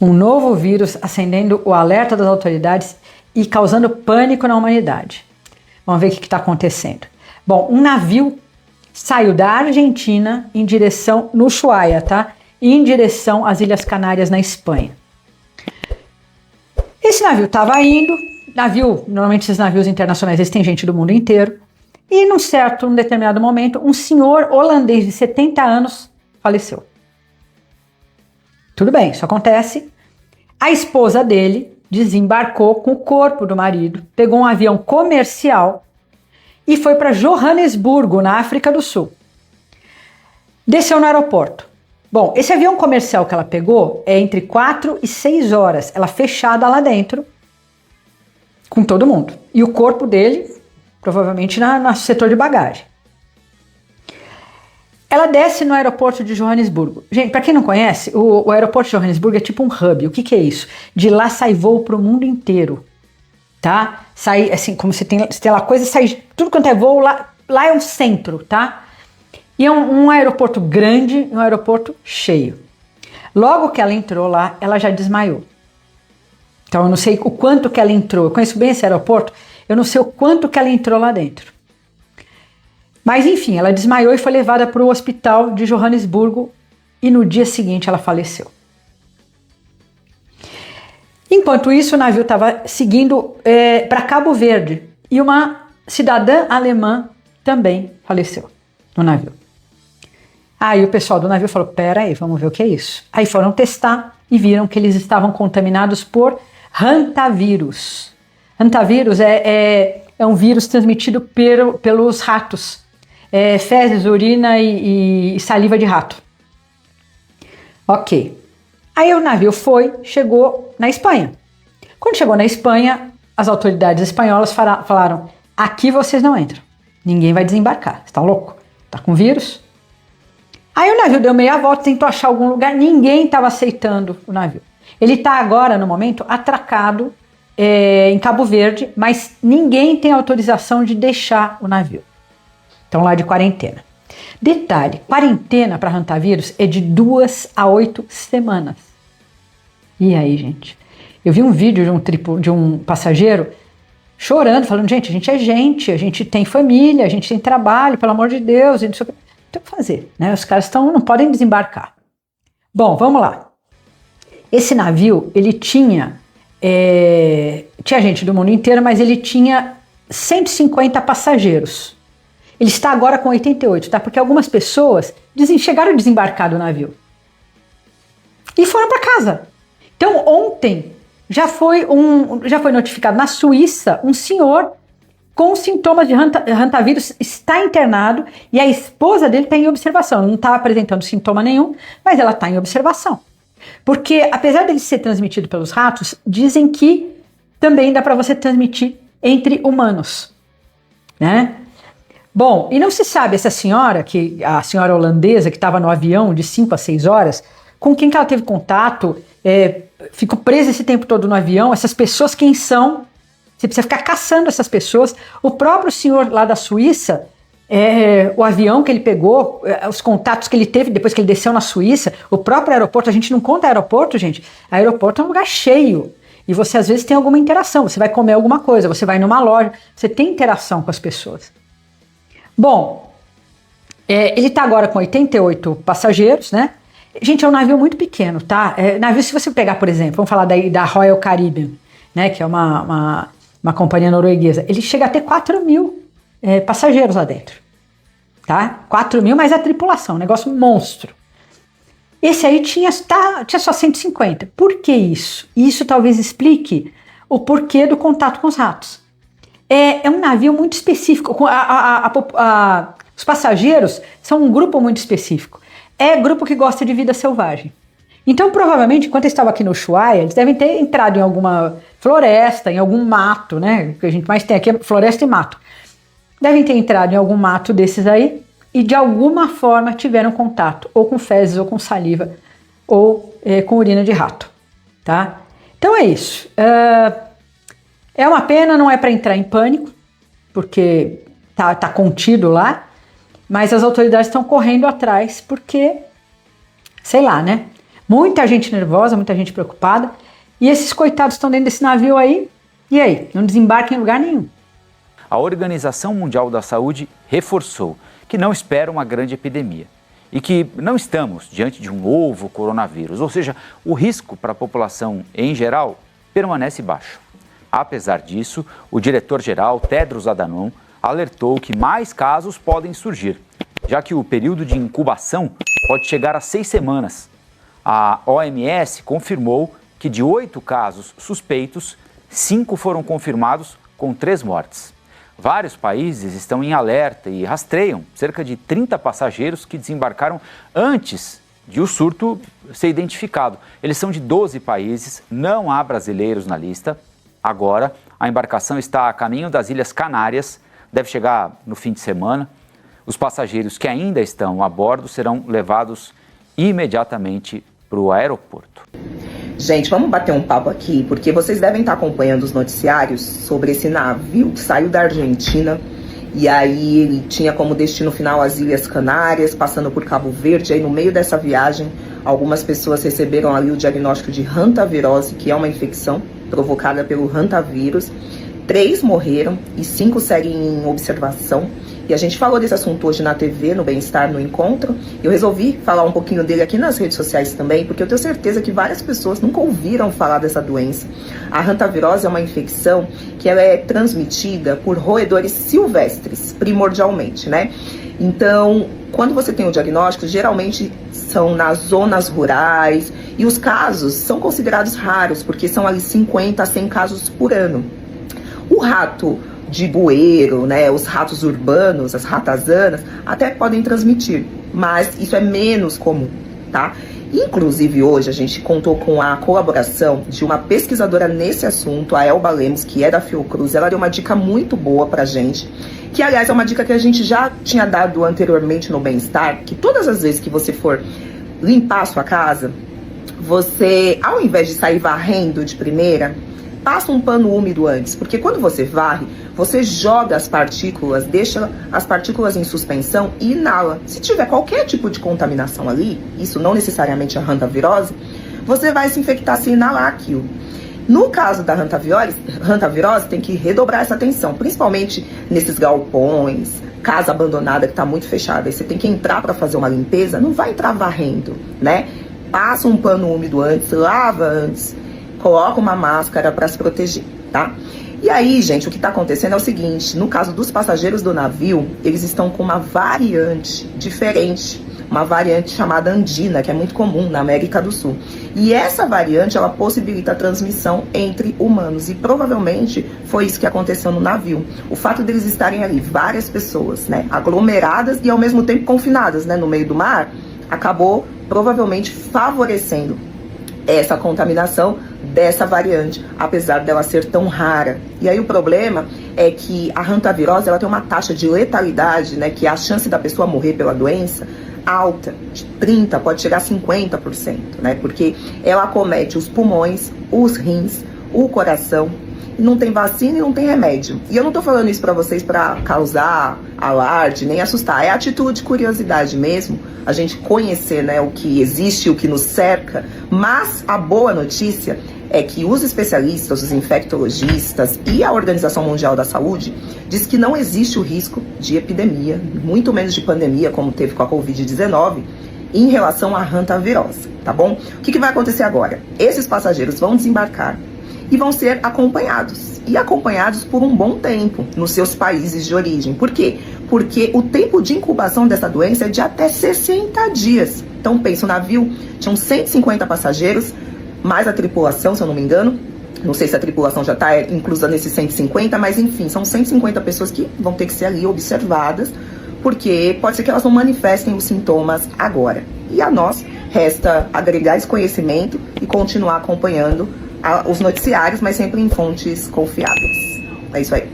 Um novo vírus acendendo o alerta das autoridades e causando pânico na humanidade. Vamos ver o que está acontecendo. Bom, um navio saiu da Argentina em direção, no Ushuaia, tá? Em direção às Ilhas Canárias, na Espanha. Esse navio estava indo, normalmente esses navios internacionais, eles têm gente do mundo inteiro, e num determinado momento, um senhor holandês de 70 anos faleceu. Tudo bem, isso acontece. A esposa dele desembarcou com o corpo do marido, pegou um avião comercial e foi para Joanesburgo, na África do Sul. Desceu no aeroporto. Bom, esse avião comercial que ela pegou é entre 4 e 6 horas, ela fechada lá dentro, com todo mundo. E o corpo dele, provavelmente no setor de bagagem. Ela desce no aeroporto de Joanesburgo. Gente, para quem não conhece, o aeroporto de Joanesburgo é tipo um hub. O que é isso? De lá sai voo para o mundo inteiro, tá? Sai, assim, como você tem lá coisa, sai tudo quanto é voo, lá é um centro, tá? E é um aeroporto grande, um aeroporto cheio. Logo que ela entrou lá, ela já desmaiou. Então eu não sei o quanto que ela entrou. Eu conheço bem esse aeroporto, eu não sei o quanto que ela entrou lá dentro. Mas enfim, ela desmaiou e foi levada para o hospital de Joanesburgo e no dia seguinte ela faleceu. Enquanto isso, o navio estava seguindo para Cabo Verde e uma cidadã alemã também faleceu no navio. Aí o pessoal do navio falou, pera aí, vamos ver o que é isso. Aí foram testar e viram que eles estavam contaminados por hantavírus. Hantavírus é um vírus transmitido pelos ratos. Fezes, urina e saliva de rato. Ok. Aí o navio chegou na Espanha. Quando chegou na Espanha, as autoridades espanholas falaram, aqui vocês não entram. Ninguém vai desembarcar. Você tá louco? Tá com vírus? Aí o navio deu meia volta, tentou achar algum lugar, ninguém estava aceitando o navio. Ele está agora, no momento, atracado em Cabo Verde, mas ninguém tem autorização de deixar o navio. Estão lá de quarentena. Detalhe, quarentena para hantavírus é de 2 a 8 semanas. E aí, gente? Eu vi um vídeo de um passageiro chorando, falando, gente, a gente tem família, a gente tem trabalho, pelo amor de Deus, a gente não tem o que fazer, né? Os caras não podem desembarcar. Bom, vamos lá. Esse navio, ele tinha gente do mundo inteiro, mas ele tinha 150 passageiros. Ele está agora com 88, tá? Porque algumas pessoas chegaram a desembarcar do navio e foram para casa. Então, ontem já foi notificado na Suíça um senhor com sintomas de hantavírus, está internado e a esposa dele está em observação. Não está apresentando sintoma nenhum, mas ela está em observação. Porque, apesar dele ser transmitido pelos ratos, dizem que também dá para você transmitir entre humanos, né? Bom, e não se sabe a senhora holandesa que estava no avião de 5 a 6 horas, com quem que ela teve contato, ficou presa esse tempo todo no avião, essas pessoas quem são? Você precisa ficar caçando essas pessoas. O próprio senhor lá da Suíça, o avião que ele pegou, os contatos que ele teve depois que ele desceu na Suíça, o próprio aeroporto, a gente não conta aeroporto, gente. Aeroporto é um lugar cheio. E você às vezes tem alguma interação, você vai comer alguma coisa, você vai numa loja, você tem interação com as pessoas. Bom, ele está agora com 88 passageiros, né? Gente, é um navio muito pequeno, tá? Navio, se você pegar, por exemplo, vamos falar da Royal Caribbean, né? Que é uma companhia norueguesa. Ele chega a ter 4.000 passageiros lá dentro, tá? 4.000 mais a tripulação, um negócio monstro. Esse aí tinha só 150. Por que isso? Isso talvez explique o porquê do contato com os ratos. É um navio muito específico. Os passageiros são um grupo muito específico. É grupo que gosta de vida selvagem. Então, provavelmente, enquanto eles estavam aqui no Ushuaia, eles devem ter entrado em alguma floresta, em algum mato, né? O que a gente mais tem aqui é floresta e mato. Devem ter entrado em algum mato desses aí e, de alguma forma, tiveram contato, ou com fezes, ou com saliva, ou com urina de rato, tá? Então é isso. É uma pena, não é para entrar em pânico, porque tá contido lá, mas as autoridades estão correndo atrás porque, sei lá, né? Muita gente nervosa, muita gente preocupada. E esses coitados estão dentro desse navio aí. E aí? Não desembarcam em lugar nenhum. A Organização Mundial da Saúde reforçou que não espera uma grande epidemia e que não estamos diante de um novo coronavírus, ou seja, o risco para a população em geral permanece baixo. Apesar disso, o diretor-geral Tedros Adhanom alertou que mais casos podem surgir, já que o período de incubação pode chegar a 6 semanas. A OMS confirmou que de 8 casos suspeitos, 5 foram confirmados com 3 mortes. Vários países estão em alerta e rastreiam cerca de 30 passageiros que desembarcaram antes de o surto ser identificado. Eles são de 12 países, não há brasileiros na lista. Agora, a embarcação está a caminho das Ilhas Canárias, deve chegar no fim de semana. Os passageiros que ainda estão a bordo serão levados imediatamente para o aeroporto. Gente, vamos bater um papo aqui, porque vocês devem estar acompanhando os noticiários sobre esse navio que saiu da Argentina e aí ele tinha como destino final as Ilhas Canárias, passando por Cabo Verde. Aí no meio dessa viagem, algumas pessoas receberam ali o diagnóstico de hantavirose, que é uma infecção provocada pelo hantavírus. 3 morreram e 5 seguem em observação. E a gente falou desse assunto hoje na TV, no Bem-Estar, no Encontro. Eu resolvi falar um pouquinho dele aqui nas redes sociais também, porque eu tenho certeza que várias pessoas nunca ouviram falar dessa doença. A hantavirose é uma infecção que ela é transmitida por roedores silvestres, primordialmente, né? Então, quando você tem o diagnóstico, geralmente são nas zonas rurais e os casos são considerados raros, porque são ali 50 a 100 casos por ano. O rato de bueiro, né, os ratos urbanos, as ratazanas, até podem transmitir, mas isso é menos comum, tá? Inclusive hoje a gente contou com a colaboração de uma pesquisadora nesse assunto, a Elba Lemos, que é da Fiocruz. Ela deu uma dica muito boa pra gente, que aliás é uma dica que a gente já tinha dado anteriormente no Bem-Estar, que todas as vezes que você for limpar a sua casa, você, ao invés de sair varrendo de primeira, passa um pano úmido antes, porque quando você varre, você joga as partículas, deixa as partículas em suspensão e inala. Se tiver qualquer tipo de contaminação ali, isso não necessariamente a hantavirose, você vai se infectar se inalar aquilo. No caso da hantavirose, tem que redobrar essa atenção, principalmente nesses galpões, casa abandonada que está muito fechada. Aí você tem que entrar para fazer uma limpeza, não vai entrar varrendo, né? Passa um pano úmido antes, lava antes, coloca uma máscara para se proteger, tá? E aí, gente, o que está acontecendo é o seguinte: no caso dos passageiros do navio, eles estão com uma variante diferente, uma variante chamada andina, que é muito comum na América do Sul. E essa variante, ela possibilita a transmissão entre humanos, e provavelmente foi isso que aconteceu no navio. O fato deles estarem ali, várias pessoas, né, aglomeradas e ao mesmo tempo confinadas, né, no meio do mar, acabou provavelmente favorecendo essa contaminação dessa variante, apesar dela ser tão rara. E aí o problema é que a hantavirose, ela tem uma taxa de letalidade, né, que é a chance da pessoa morrer pela doença, alta, de 30%, pode chegar a 50%, né, porque ela acomete os pulmões, os rins, o coração. Não tem vacina e não tem remédio. E eu não tô falando isso pra vocês pra causar alarde, nem assustar. É atitude, curiosidade mesmo, a gente conhecer, né, o que existe, o que nos cerca. Mas a boa notícia é que os especialistas, os infectologistas e a Organização Mundial da Saúde diz que não existe o risco de epidemia, muito menos de pandemia, como teve com a Covid-19, em relação à hantavirose, tá bom? O que vai acontecer agora? Esses passageiros vão desembarcar e vão ser acompanhados. E acompanhados por um bom tempo nos seus países de origem. Por quê? Porque o tempo de incubação dessa doença é de até 60 dias. Então, pensa, o navio tinham 150 passageiros, mais a tripulação, se eu não me engano. Não sei se a tripulação já está inclusa nesses 150, mas enfim, são 150 pessoas que vão ter que ser ali observadas, porque pode ser que elas não manifestem os sintomas agora. E a nós resta agregar esse conhecimento e continuar acompanhando os noticiários, mas sempre em fontes confiáveis. É isso aí.